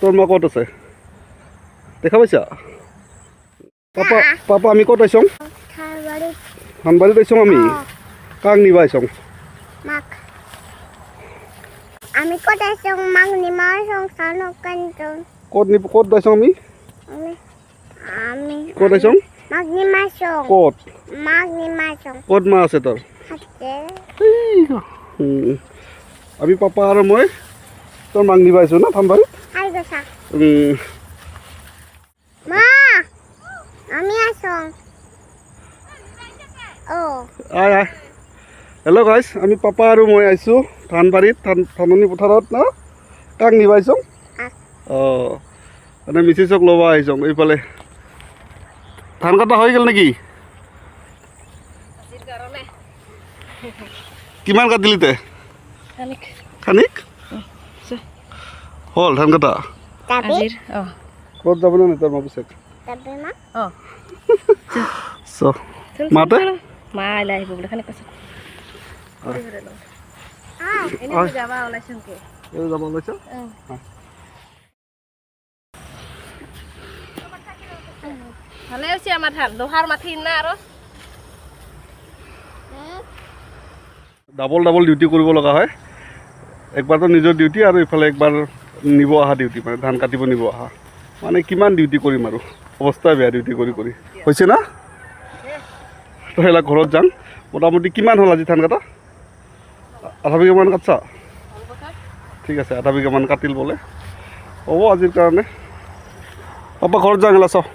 তোর মা ক'ত আছে দেখা পাইছা পাপা পাপা আমি ক'ত আইছং ধানবাৰীত আইছং আমি কাক নিবা আইছং আমি ক'ত আইছং মাক নিবা আইছং চানক কানছং ক'ত আইছং আমি ক'ত আইছং মাক নিবা আইছং ক'ত মাক নিবা আইছং ক'ত মা আছে তোৰ আমি পাপা আৰু মই তোৰ মাক নিবা আইছো না ধানবাৰীত আই গৈছা মা আমি আইছং আয় আয় হেল্ল' গাইজ আমি পাপা আৰু মই আহিছোঁ ধানবাৰীত ধাননি পথাৰত না কাক নিবা আহিছোঁ অঁ মানে মিছেছক ল'ব আহিছোঁ এইফালে ধান কটা হৈ গ'ল নেকি কিমান কাটিলি তে খানিক হ'ল ধান কটা ক'ত যাব নে তোৰ মা পিছে মাতে মা আইলা আহিব বোলে খানিক পাছত যাবা ওলাইছোন কে যাব ওলাইছ ভালে হৈছে আমাৰ ধান দোহাৰ মাথি না আৰু ডাবল ডিউটি কৰিব লগা হয় একবাৰতো নিজৰ ডিউটি আৰু ইফালে একবাৰ নিব অহা ডিউটি মানে ধান কাটিব নিব অহা মানে কিমান ডিউটি কৰিম আৰু অৱস্থা বেয়া ডিউটি কৰি হৈছে না তো সেইলা ঘৰত যাম মোটামুটি কিমান হ'ল আজি ধান কটা আধা বিঘামান কাটছা ঠিক আছে আধা বিঘামান কাটিল বোলে হ'ব আজিৰ কাৰণে পাপা ঘৰত যাওঁ হেলা চাওঁ